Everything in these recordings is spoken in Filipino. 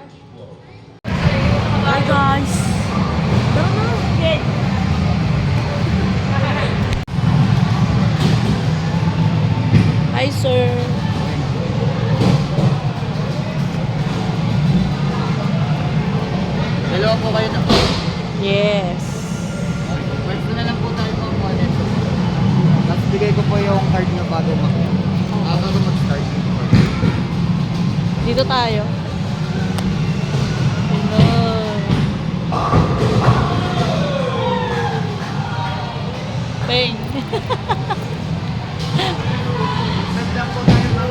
Hi guys! Tara na! Hi sir! Dalawa po kayo na po. Yes! Pwede na lang po tayo po po nito. Tapos bigay ko po yung card nyo bago bago mag-start. Dito tayo. Hello! Peng! Send lang po tayo ma'am.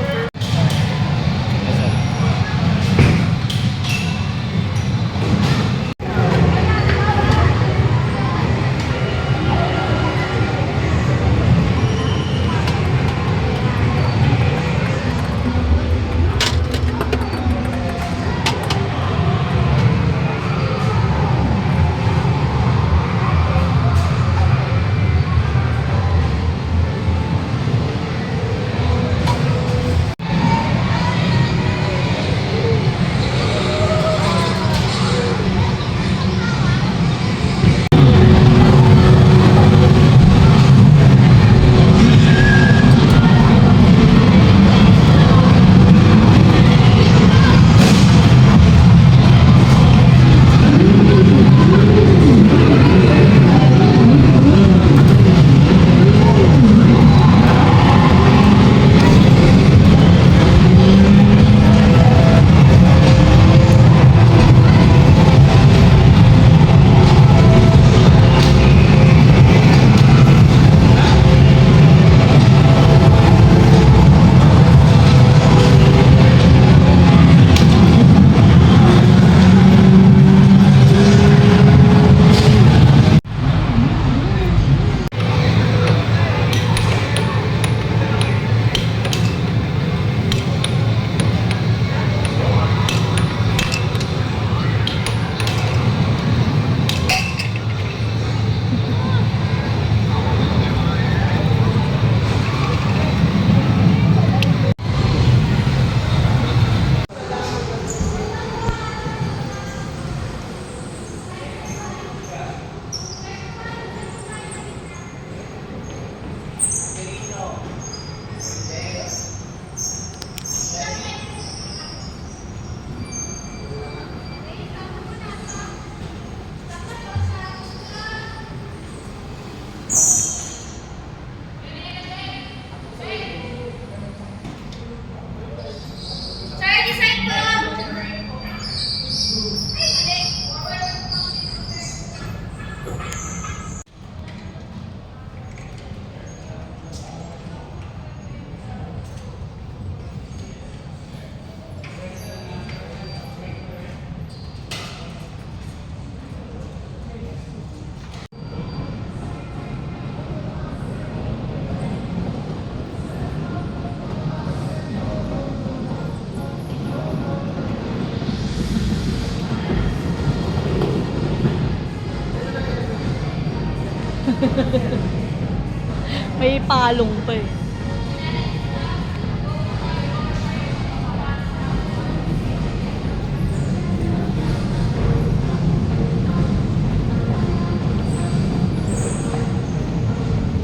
May palong pa eh.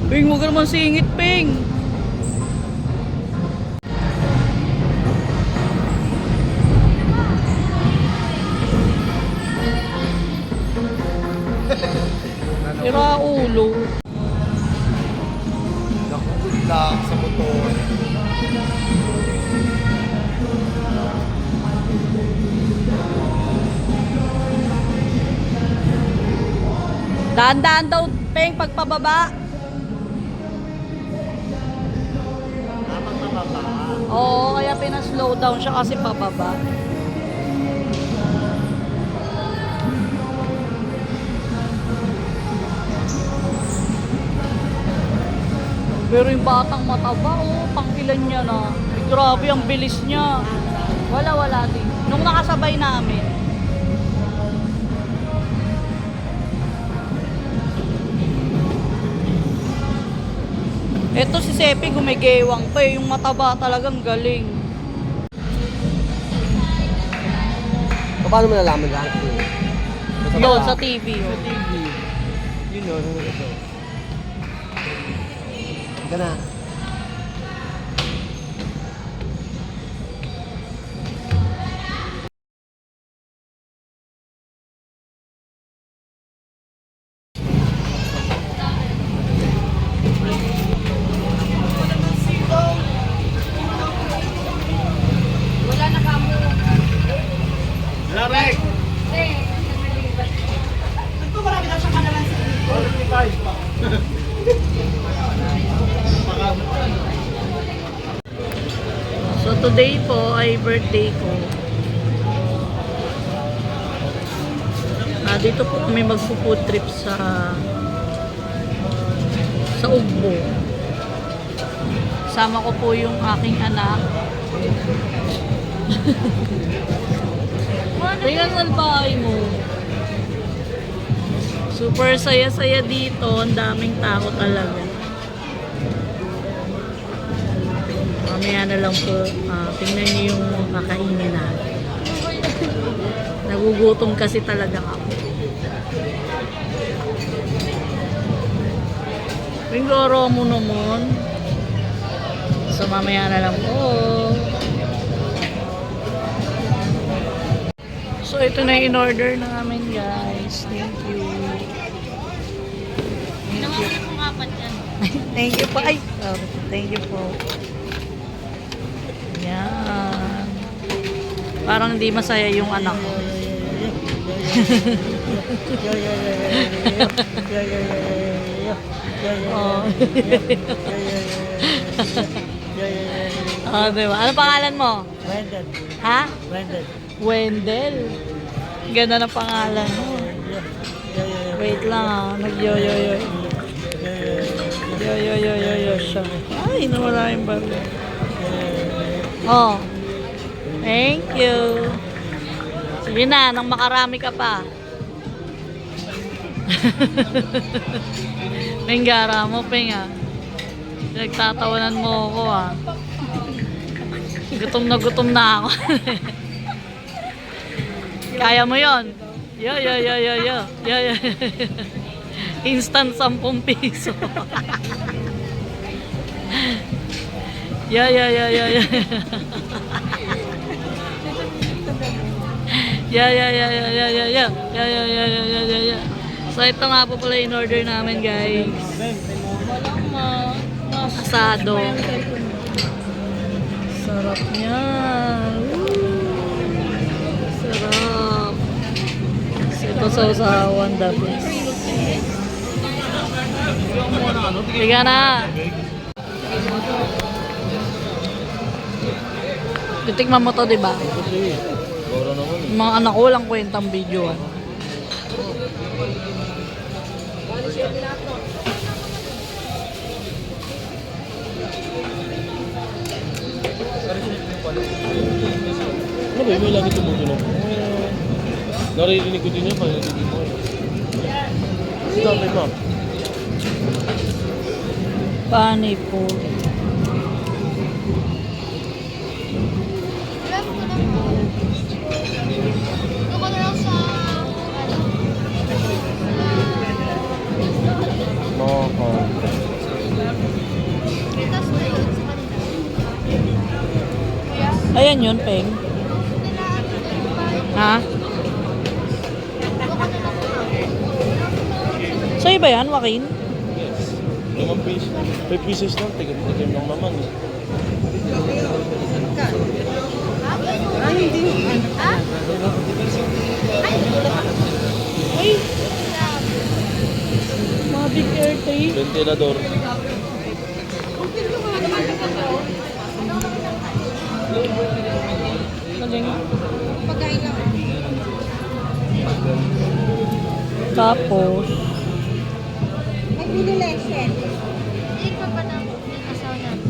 Ping, huwag ka naman singit, Ping! Sira ulo. Nakukod lang sa motor. Daan-daan daw, Peng, pagpababa. Tamang mababa. Oo, kaya pinaslow down siya kasi pababa. Pero yung batang mataba, oh, pang-ilan niya na. Grabe, ang bilis niya. Wala din. Nung nakasabay namin. Eto si Sepi gumigewang pa eh. Yung mataba talagang galing. Paano mo nalaman ranking? Doon sa TV. Sa TV. Yun yun. Ito. Ika na. So today po ay birthday ko. Dito po kami magpo-food trip sa Ugbo. Sama ko po yung aking anak. Tingnan sa bahay mo. Super saya-saya dito. Ang daming tao talaga. Mamaya na lang po. Tingnan niyo yung kakainin natin. Nagugutom kasi talaga ako. Pinggoro mo naman. So mamaya na lang po. So ito na yung in-order namin guys. Thank you. Thank you po. Ay, thank you po. Yan. Parang hindi masaya yung anak ko. Oh. Oh, diba? Ano pangalan mo? Wendell. Ha? Wendell. Wendell. Ganda ng pangalan mo. Wait lang ah. Nag-yo-yo-yo. Yo-yo-yo-yo-yo siya. Ay, nawala yung baril. Oh. Thank you. Sige na, nang makarami ka pa. Pinggara mo, Pinga. Pinagtatawanan mo ako ah. Gutom na ako. Kaya mo yon. Yo. Instant 10 piso. Yo. Yeah. So ito nga po pala in order namin guys. Walang asado. Sarap niya. Sarap. So ito sa usawan the best. Tiga na. Titikman mo to, diba? Yung mga anak ko lang kwentang video. Ano ba yun? May lagi tumutunog. Naririnig ko din yan. Pagkakit mo. Stop it, ma'am. Pani po. Ayan yun, Peng. Ha? So iba yan, Joaquin? Yes. 5 pieces. 5 pieces lang. Tigam lang naman. Ay! Mga big airtray. Ventilador. Galing. Tapos, May pinilesen. Hindi pa ba na asawa natin?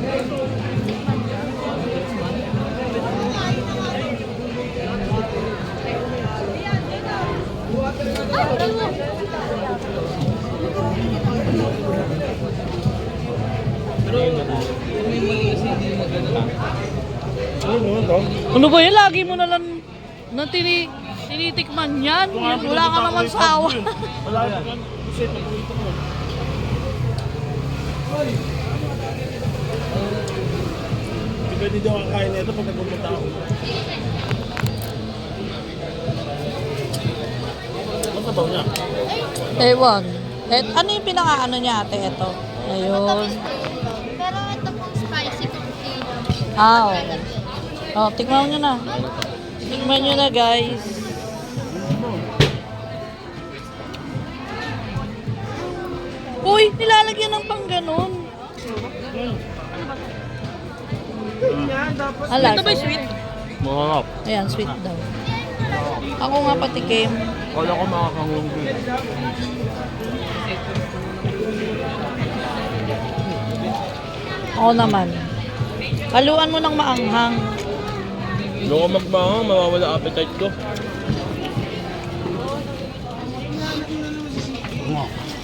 Ano ito? ano ba yan? Lagi mo na lang Nung tinitikman yan, wala ka naman sawa. Wala ka naman. Kasi pag-uwito mo. Hindi pwede daw kakain na ito pag nagpupunta ako. Ano sabaw niya? Ewan. Ano yung pinaka-ano niya ate? Ito. Ayun. Matamis po ito. Pero ito pong spicy potato. Ah, okay. Oh, tikman nyo na. Tikman nyo na, guys. Uy, nilalagyan ng pang ganun. Ala, ito ba sweet? Masarap. Ayan, sweet daw. Ako nga patikim. Wala ko makakangunggi. Ako naman. Haluan mo ng maanghang. Doon ko magmahang, mawawala appetite ko.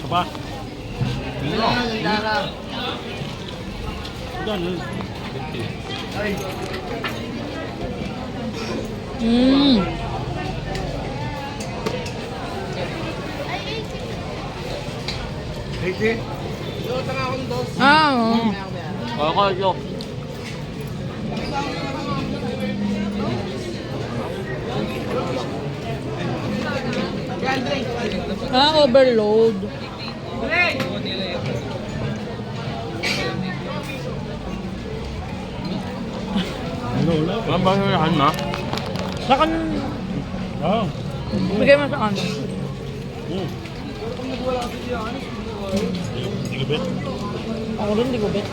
Sapa. Mmm. Ah, oo. Okay, yo. Ah, overload. Ang bahayahan na? Sakan, Oo. bigay mo sa ano. Hindi ko bet. Ako rin, di ko bet.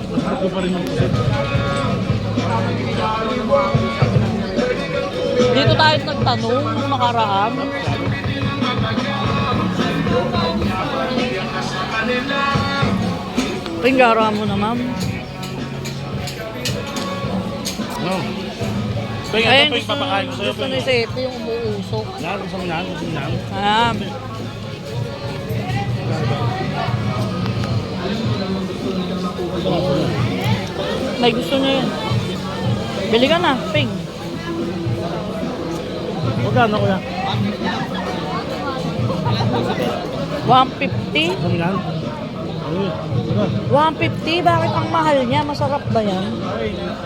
Gusto ko pa rin yung pusit. Dito tayo nagtanong nung nakaraan. Pinggara mo na, ma'am. No. Peng, ito Ayun, peng papakain ko sa'yo. gusto ni Sete yung umuusok. Yan, gusto mo yan, gusto mo yan. Ah. May gusto niya yun. Bili ka na, Ping. Magkano ko yan? 150? Gusto mo yan? Ayun. 150? Bakit ang mahal niya? Masarap ba yan?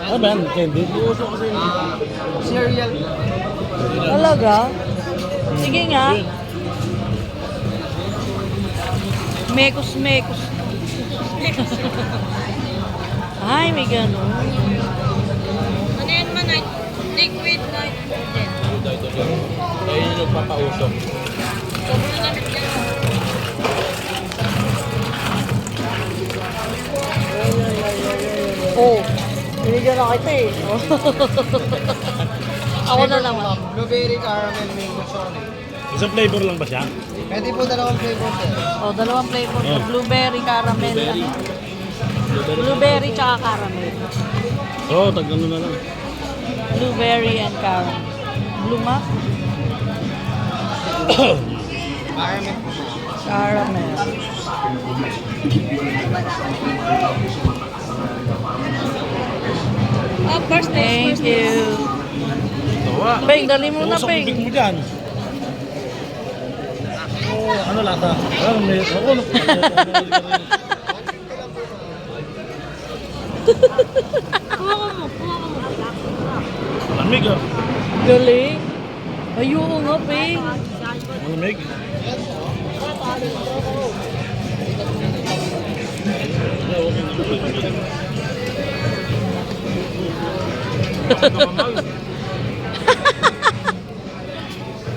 Ano ba yan? Candy? Uso kasi yung cereal. Talaga? Sige nga. Mekos. Ay, may ganun. Ano yan man? Liquid nitrogen. Ayun yung nagpapausok. Sobrang lamig yan. Oh, binigyan na kita eh. Ako na naman. Blueberry caramel mango chocolate. Isang flavor lang ba siya? Pwede po dalawang flavor sir. Oh, dalawang flavor. Oh. Blueberry, caramel. Blueberry. Ano? Blueberry tsaka caramel. Oo, oh, tagano na lang. Blueberry and caramel. Bluma? Caramel po. Caramel. First Thank you. Tawa. Peng, dali mo na, Usok Peng. bibig mo dyan. Ano lasa? Ano may... Ako, Malamig ah. Galing. Ayoko nga, Peng. Malamig.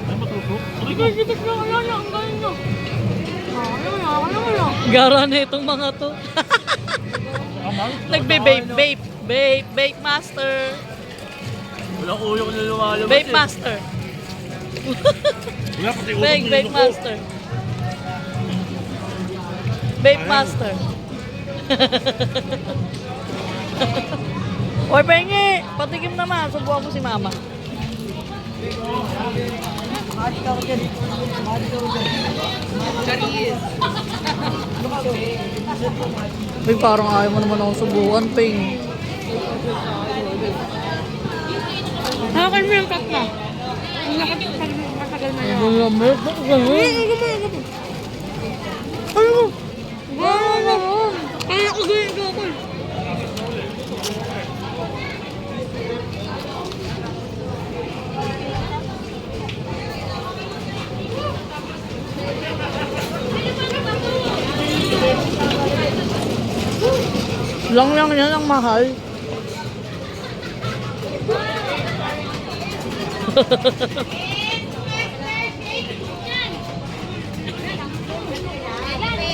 Ay, matutok. Gara na itong mga to. Vape master. Wala ko yung nilumalabas Vape master. Wala pati utok Vape nilunok ko. master. Vape master. Oy, pengi! Patikim naman. Subukan ko si mama. Uy, parang ayaw mo naman akong subukan, Ping. Hawakan mo yung cup mo. Matagal na yan. Ang lamig. Ano mo? Kaya ko gawin ko ako. Lang yan ang mahal.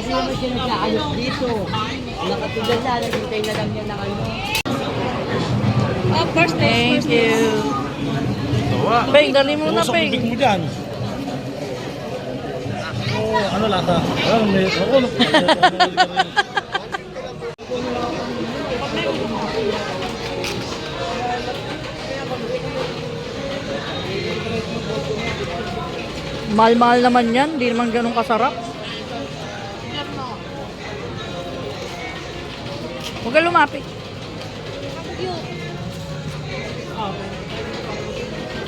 Hindi naman siya nagkaayos dito. Nakatugal na, nagintay na lang niya ng ano. Oh, first Thank you. Tawa. Peng, dali mo na, Usok Peng. bibig mo dyan. Ano lata? May ako. Mahal-mahal naman yan. Hindi naman ganun kasarap. Huwag ka lumapit.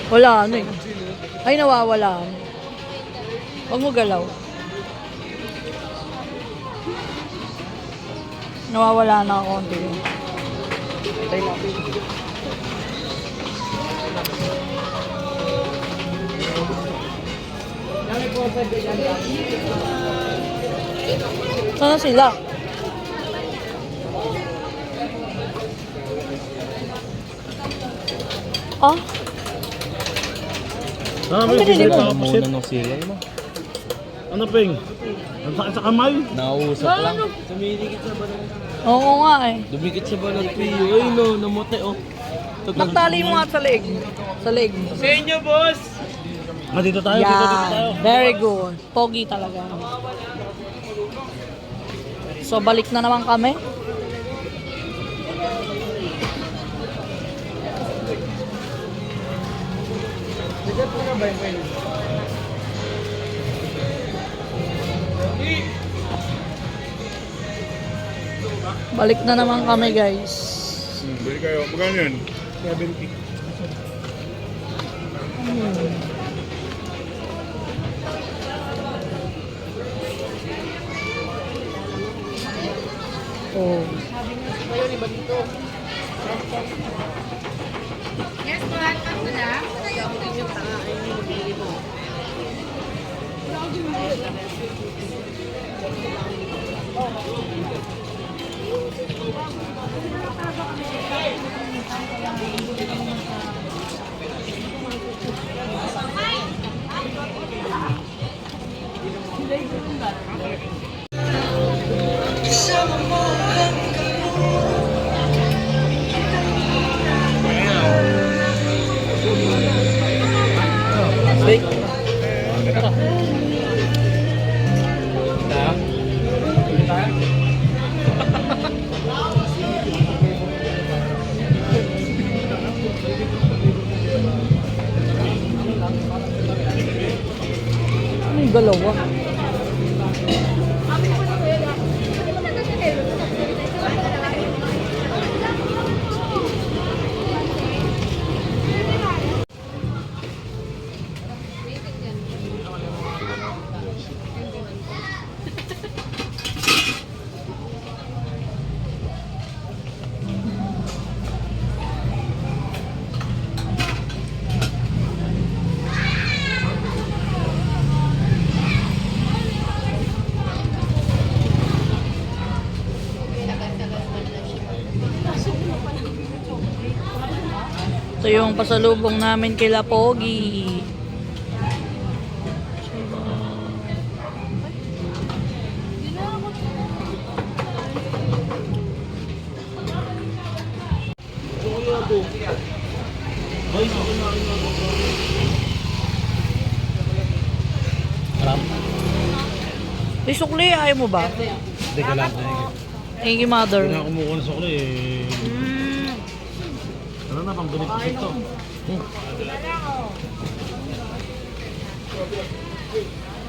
Wala ano eh. Ay, nawawala. Huwag mo galaw. Nawawala na ako konti. Sana sila? Ah? Ah, Ang binili mo? Muna ng sila mo. Ano, Peng? Ang sakit sa kamay? Nausap lang. Oo nga eh. Dumikit sa balat ko yun. Ay no, namote oh. Magtali mo nga sa leeg. Sa leeg. Ah, dito tayo, dito tayo. Yan. Very good. Pogi talaga. So, balik na naman kami. Balik na naman kami, guys. Bili kayo. Magkano yun? 70. Oh. Yes, kuhan ka mo na. Ano yung dalawa? Ito yung pasalubong namin kila Pogi. May sukli, ayaw mo ba? Hindi ka lang. Thank you, mother. Hindi na kumuha ng sukli eh. Ano na, pang benefit ito.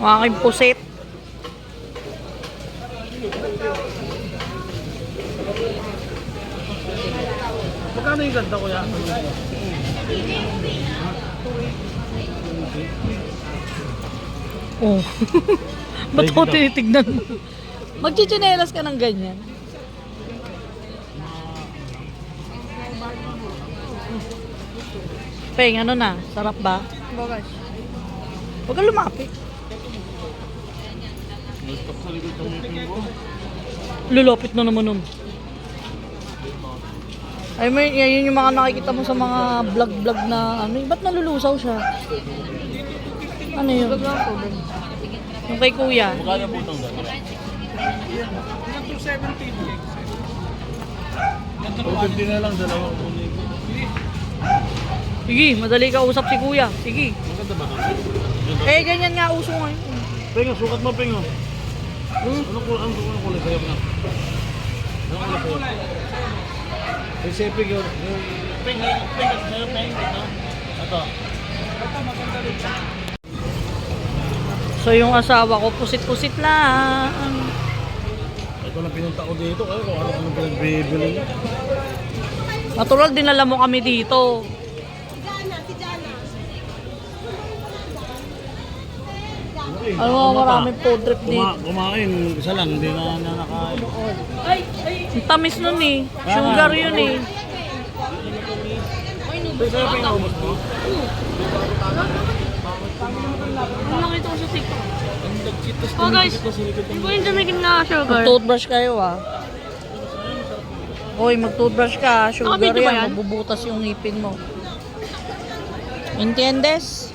Ang aking pusit. Magkano yung ganda kuya? Oh. Ba't ko tinitignan mo? Magchichinelas ka ng ganyan. Peng, ano na? Sarap ba? Bagas. Huwag ka lumapit. Lulapit na naman nun. Ay, may, yun yung mga nakikita mo sa mga vlog-vlog na ano. Ba't nalulusaw siya? Ano yun? Yung kay kuya. Magkano po itong ganda? 250 na lang, dalawang kunin. Sige, madali ka usap si kuya. Sige. Maganda ba ito? Eh, ganyan nga uso ngayon. Pengo, sukat mo, Pengo. Ano kulay sa'yo na? Ano kulay sa'yo? May sepig yun. Peng, sa'yo, Peng. Ito. So, yung asawa ko, pusit-pusit lang. Ito na pinunta ko dito. Kaya kung ano pinagbibili niya. Natural, dinala mo kami dito. Ano, maraming food trip dito. Kumain, isa lang, hindi na nakain. Ang tamis nun eh. Sugar yun eh. Sa'yo, Peng, naubos mo? Ang nakita ko sa TikTok. Oh guys, hindi ko yung dumigin na sugar. Mag-toothbrush kayo ah. Hoy, mag-toothbrush ka. Sugar Nakabidyo ba yan. yan? Magbubutas yung ngipin mo. Entiendes?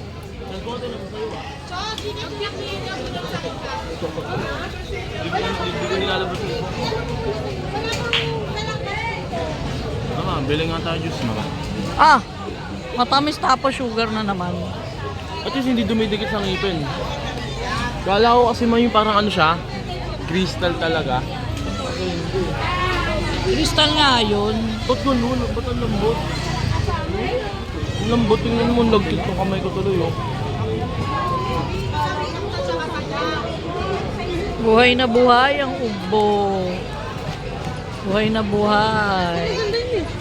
Hindi ko nilalabas ito. Bili nga tayo juice mo. Ah, matamis tapos sugar na naman. At least hindi dumidikit sa ngipin. Kala ko kasi may parang ano siya, crystal talaga. Crystal nga yun. Ba't ganun? Ba't ang lambot? Ang lambot, tingnan mo, nagkit ng kamay ko tuloy, oh. Buhay na buhay ang ubo. Buhay na buhay.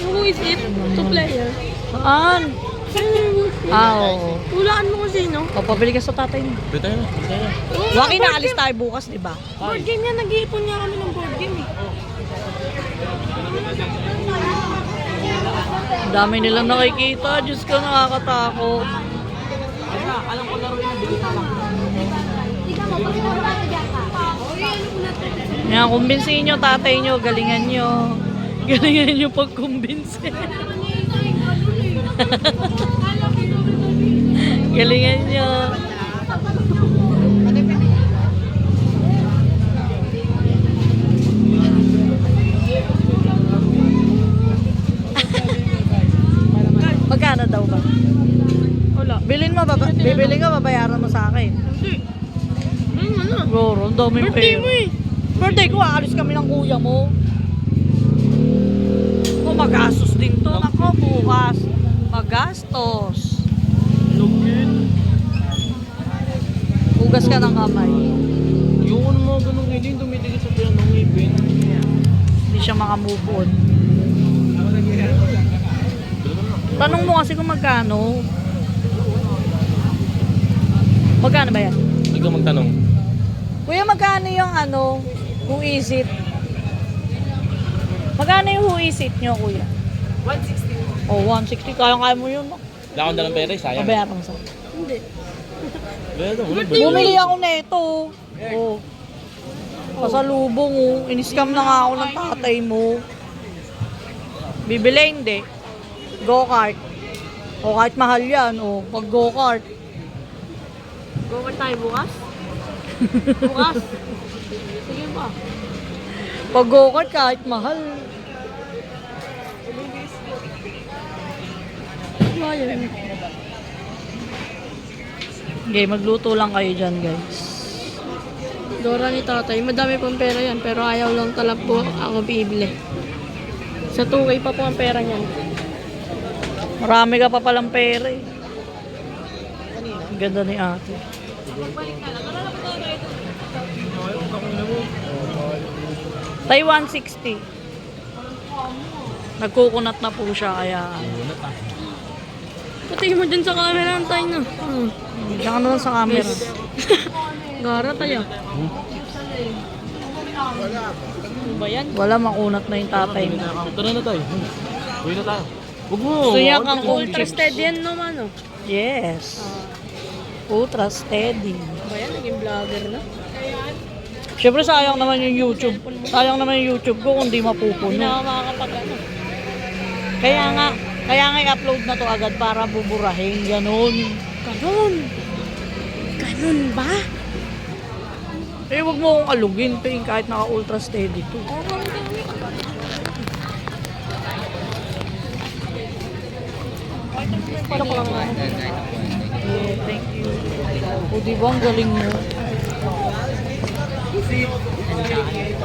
Who is it? Two player. Saan? Oo. Hulaan mo kung sino. O, pabili ka sa tatay mo. Bitay na. Waki na alis tayo bukas, di ba? Board game yan. Nag-iipon niya kami ng board game eh. Ang dami nilang nakikita. Diyos ko, nakakatakot. Alam ko laro yung bili na lang. Nga, kumbinsihin nyo tatay nyo. Galingan nyo. Galingan nyo pag-kumbinsin. Galingan nyo. Magkano daw ba? Wala. Bilin mo, bibili ka, babayaran mo sa akin. Hindi. Ano? Bro, ang daming Birthday pera. mo eh. Birthday ko, aalis kami ng kuya mo. O, magastos din to. Nako, bukas. Magastos. Hugas ka ng kamay. Yung ano mga ganun, hindi dumidikit sa piyan ng ngipin. Hindi siya makamove on. Tanong mo kasi kung magkano. Magkano ba yan? Ikaw magtanong. Kuya, magkano yung ano, who is it? Magkano yung who is it nyo, kuya? 160. Oh, 160. Kaya-kaya mo yun, no? Wala akong dalang pera, sayang. Pabayaran mo sa Hindi. Bumili ako na ito. Oh. Pasalubong, oh. In-scam na nga ako ng tatay mo. Bibili, hindi. Go-kart. O kahit mahal yan, oh. Pag go-kart. Go-kart tayo bukas? Bukas? Sige pa. Pag go-kart, kahit mahal. Ayan. Okay, magluto lang kayo dyan, guys. Dora ni tatay. Madami pang pera yan. Pero ayaw lang talaga po ako bibili. Sa 2K pa po ang pera niyan. Marami ka pa palang pera, eh. Ang ganda ni ate. Tay 160. Nagkukunat na po siya, kaya... Pati mo dyan sa camera ang tayo na. Diyan ka na lang sa camera. Gara tayo. Ano ba yan? Wala, makunat na yung tatay mo. Ito na tayo. Uwi na tayo. Huwag mo. Gusto niya kang Ultra chips. steady yan naman, oh. Yes. Ultra steady. Ano ba yan? Naging vlogger na. Siyempre sayang naman yung YouTube. Sayang naman yung YouTube ko kung di Hindi na mapupuno. ako makakapag ano. Kaya nga i-upload na to agad para buburahin. Ganun. Ganun ba? Eh, wag mo akong alugin, Ping, kahit naka-ultra steady to. Para ko lang ano. Yeah, thank you. O, diba ang galing mo?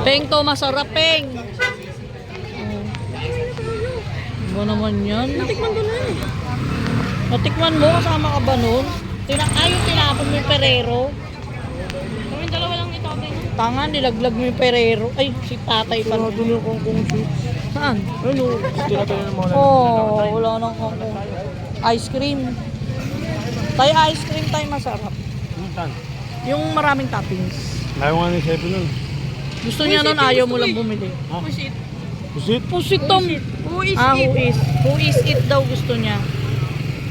Peng, to masarap, Peng. Ano naman yan? Natikman ko na eh. Natikman mo, kasama ka ba nun? Yung tinapon mo yung Ferrero. Kami dalawa lang ito, okay. Tanga, nilaglag mo yung Ferrero. Ay, si tatay pa. Ito na kung chips. Saan? Ano? Tinatayo na mga Wala nang kangkong. Ice cream. Tayo ice cream tayo masarap. Saan? Yung maraming toppings. Ayaw nga ni Sepi nun. Gusto niya nun, ayaw mo lang bumili. Push it. Pusit? Pusit tom. Who is Who it? is? Who is it daw gusto niya?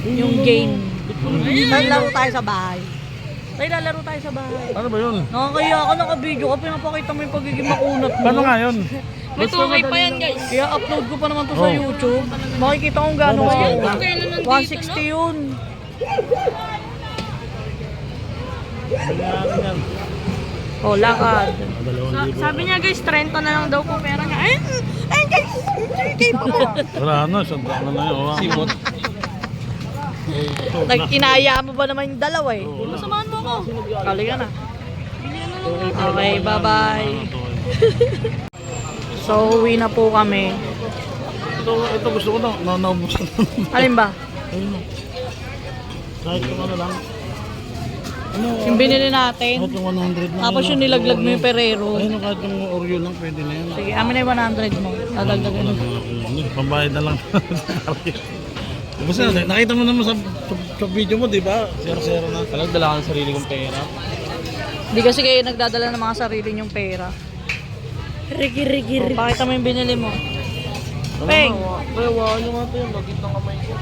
Yung game. Tayo laro tayo sa bahay. Tayo lalaro tayo sa bahay. Ano ba yun? Nakakaya ka, naka-video ka, pinapakita mo yung pagiging makunat mo. Paano nga yun? May tukay pa yan, guys. Kaya upload ko pa naman to sa YouTube. Makikita kung gaano ka. Kung kailan nandito, 160 yun. Oh, lakad. Sabi niya, guys, 30 na lang daw po pera niya. Ay, guys! Wala na, sanda na na yun. Simot. Inaya mo ba naman yung dalawa eh? Samahan mo ako. Kali ka na. Okay, bye-bye. So, uwi na po kami. Ito gusto ko na, naubos na. Alin ba? Ayun. Kahit yung ano lang. Ano? Yung binili natin. Kahit yung 100 na. Tapos yung nilaglag mo yung Ferrero. Ayun, kahit yung Oreo lang, pwede na yan. Sige, amin na yung 100 mo. Dadagdagan mo. Pambayad na lang. Basta nakita mo naman sa video mo, di ba? Zero-zero na. Talagang dala ka ng sarili kong pera. Hindi kasi kayo nagdadala ng mga sarili nyong pera. Rigi. Pakita mo yung binili mo. Peng! Kaya wala nyo nga ito yung lagit ng kamay ko.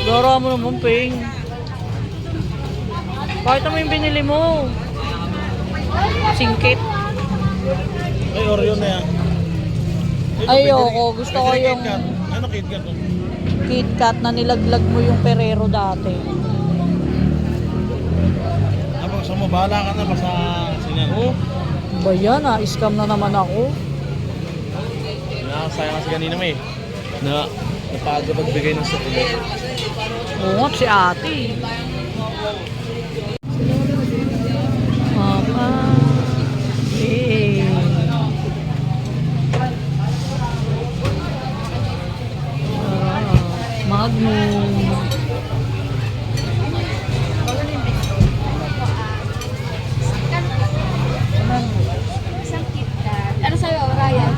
Gara mo naman, Peng. Pakita mo yung binili mo. Singkit. Ay, Oreo na yan. Ayoko, gusto ko yung Ano KitKat? KitKat na nilaglag mo yung Ferrero dati. Tapos sa mo, bahala ka na basta sinyan. Oh. Ba yan ah, scam na naman ako. Sayang kasi kanina mo eh. Napaaga pagbigay ng sakit. Oo nga, si ate. Papa. Eh. Magnum. Ano sa'yo, Ryan?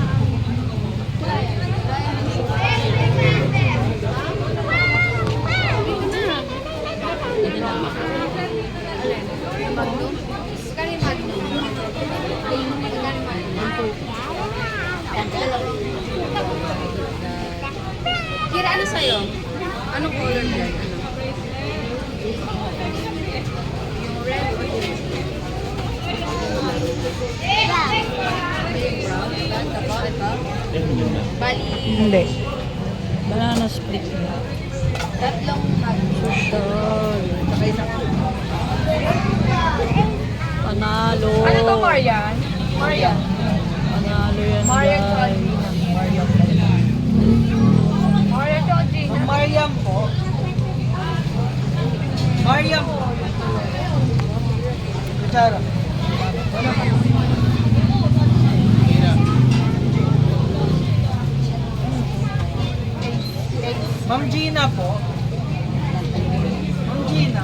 Kira, ano sa'yo? Anong color yan? Yung red or yung brown? Ito? Bali, Hindi. Banana split na. tatlong Social. Panalo. Ano to, Marian? Marian. Panalo yan, Marian to guys. Marian to Gina. Mariam po. Mariam po. Kutsara. Ma'am Gina po. Ma'am Gina.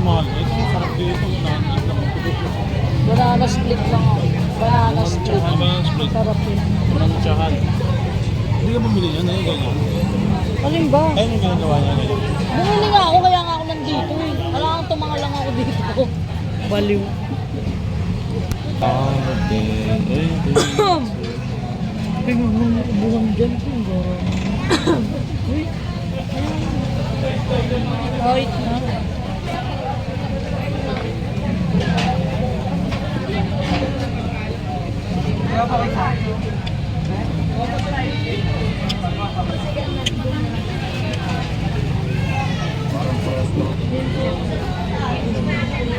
mahal. Ito, sarap dito. Banana split lang ako. Banana split. Banana split. Sarap yun. Banana tsahan. Hindi ka bumili yan, eh, ganyan. Alin ba? Ayun yung ginagawa niya ngayon. Bumili nga ako, kaya nga ako nandito eh. Alam tumanga lang ako dito. Baliw. Buwang dyan po. Wait na.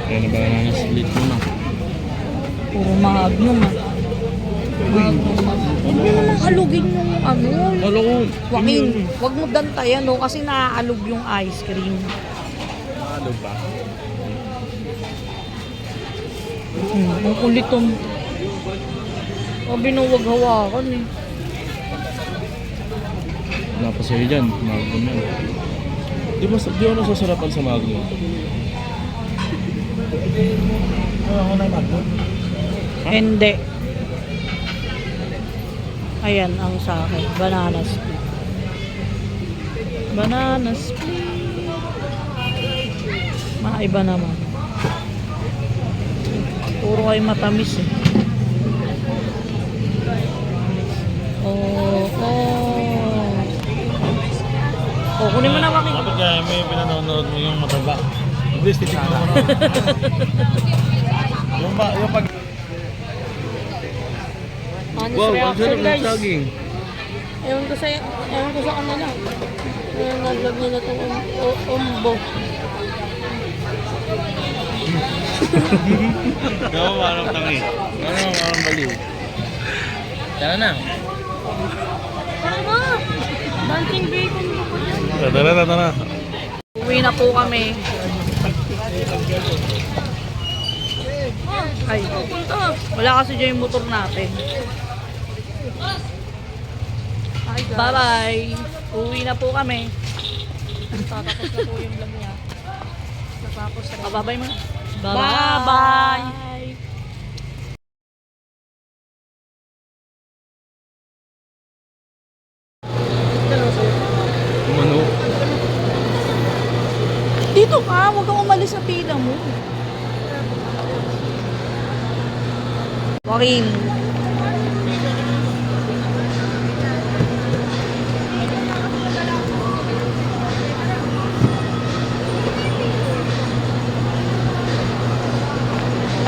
Kaya na banana split mo na. Puro magnum ah. Huwag mo naman alugin yung ano. Halo ko. Joaquin, huwag mo dantayan no kasi naaalog yung ice cream. Halo ba? Ang kulit tom. Sabi nung huwag hawakan eh. Wala pa sa'yo dyan. Magnum yan. Di ako nasasarapan sa Magnum. Ako na yung Magnum. Hindi. Ayan ang sa akin. Banana split. Banana split. Maiba naman. Puro kayo matamis eh. Oh. Oh, kunin mo na Joaquin. Dapat kaya may pinanonood mo yung mataba. Please, titignan mo na. Yung pag... Honest reaction guys. Ewan ko sa kanila. Nag-vlog nila itong umbo. Oo, parang tangi. Parang baliw. Tara na. Tama! Dancing bacon mo pa dyan. Tara. Uwi na po kami. Ay, wala kasi dyan yung motor natin. Bye-bye. Uwi na po kami. Tatapos na po yung vlog niya. Natapos na. Bye-bye mo. Bye-bye. Bye-bye. Umano. Dito ka, huwag kang umalis sa pila mo. Joaquin.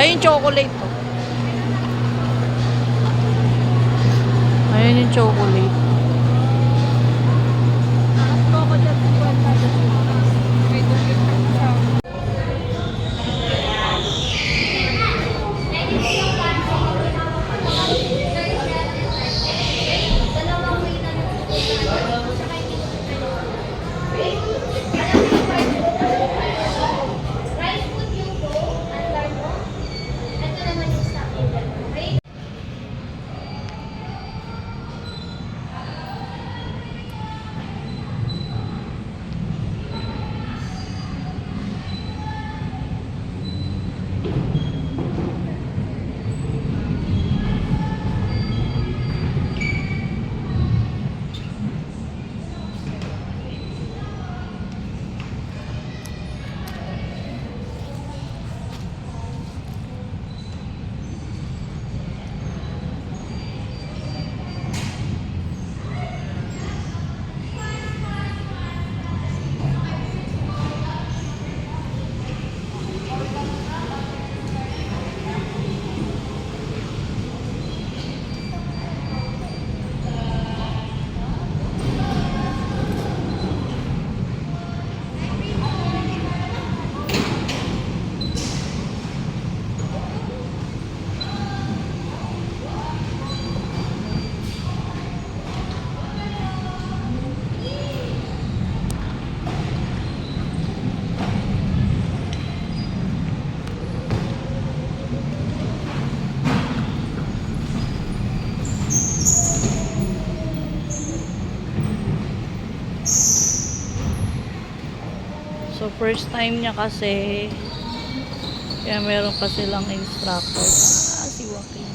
Ayun yung chocolate to. Ayun yung chocolate. So, first time niya kasi, kaya meron pa silang instructor. Si Joaquin.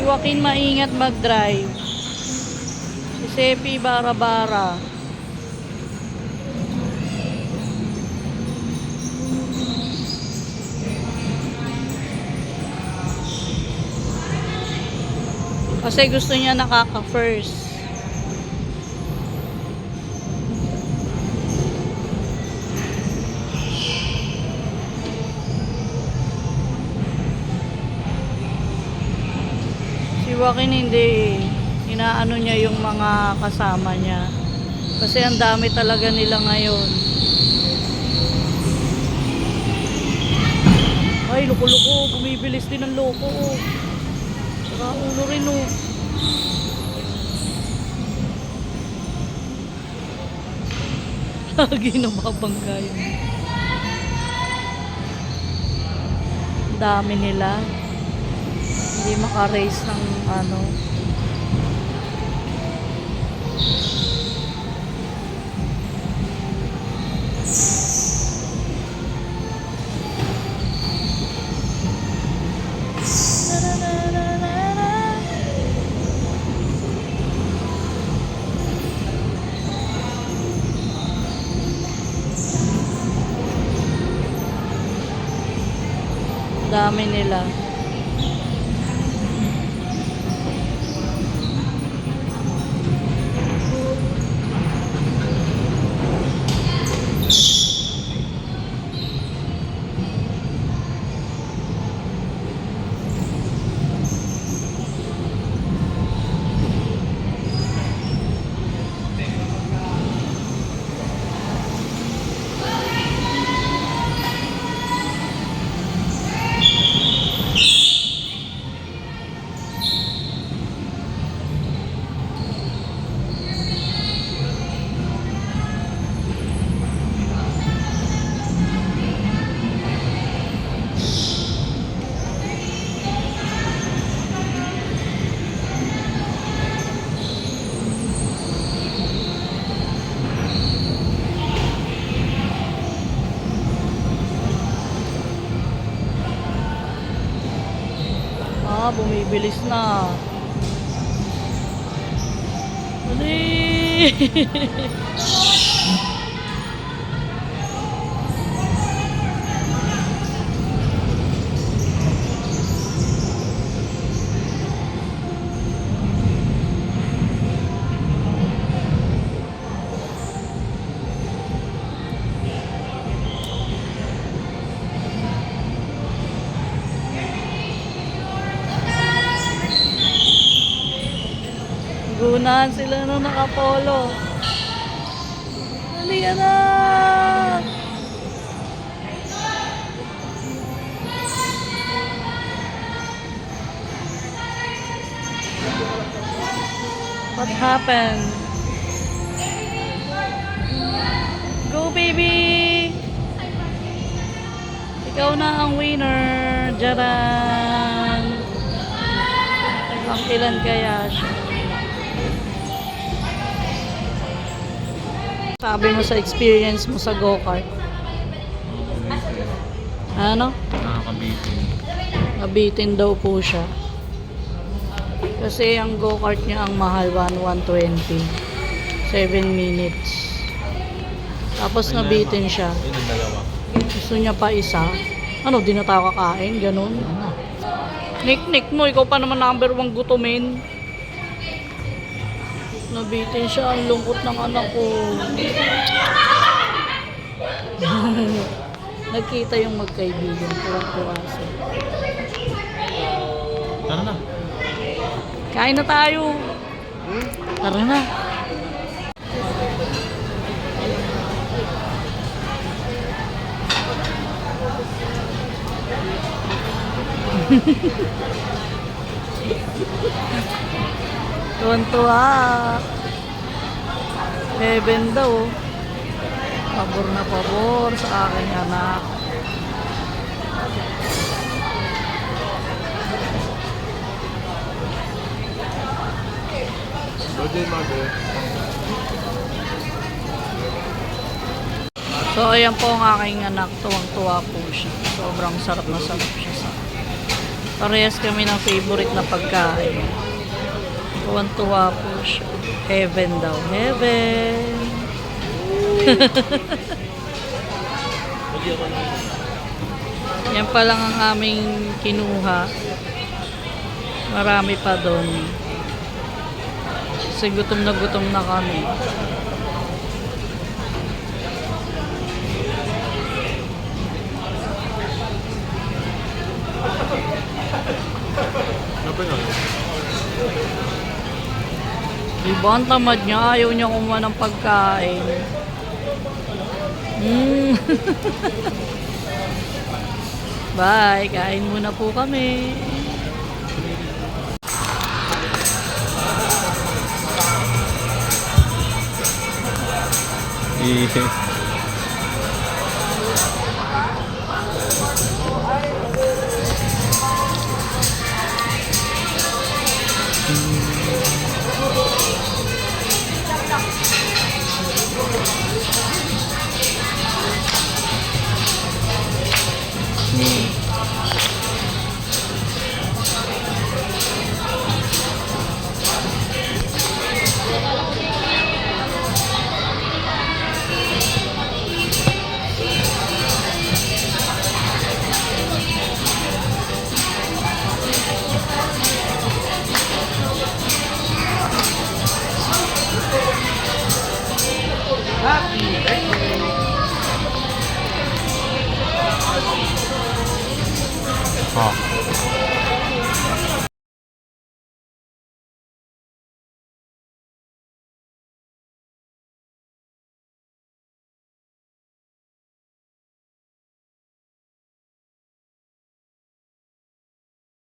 Joaquin maingat mag-drive. Si Sepi bara-bara. Kasi gusto niya nakaka-first. Si Joaquin hindi inaano niya yung mga kasama niya. Kasi ang dami talaga nila ngayon. Ay, loko-loko. Bumibilis din ang loko. Saka ulo rin oh. Lagi nababangga yun. Dami nila. Hindi maka-race ng ano. Dami nila. bilis na. Dali! Gunahan sila nung nakapolo. Dali na! What happened? Go baby! Ikaw na ang winner! Jaran! Ang ilan kaya siya? Sabi mo sa experience mo sa go-kart. Ano? Nakakabitin. Nabitin daw po siya. Kasi ang go-kart niya ang mahal 120. 7 minutes. Tapos nabitin siya. Yun ang dalawa. Gusto niya pa isa. Ano, di na tayo kakain? Ganun. Nick mo, ikaw pa naman number 1 gutumin. Nabitin siya. Ang lungkot ng anak ko. Nagkita yung magkaibigan. Tuwang-tuwa siya. Tara na. Kain na tayo. Tara na. Tuwan-tuwa. Heaven daw. Pabor na pabor sa aking anak. So ayan po ang aking anak. Tuwang-tuwa po siya. Sobrang sarap na sarap siya sa parehas kami ng favorite na pagkain. Tuwan-tuwa po siya. Heaven daw. Heaven. Yan pa lang ang aming kinuha. Marami pa doon. Kasi gutom na kami. Diba ang tamad niya? Ayaw niya kumuha ng pagkain. Bye! Kain muna po kami. Oh.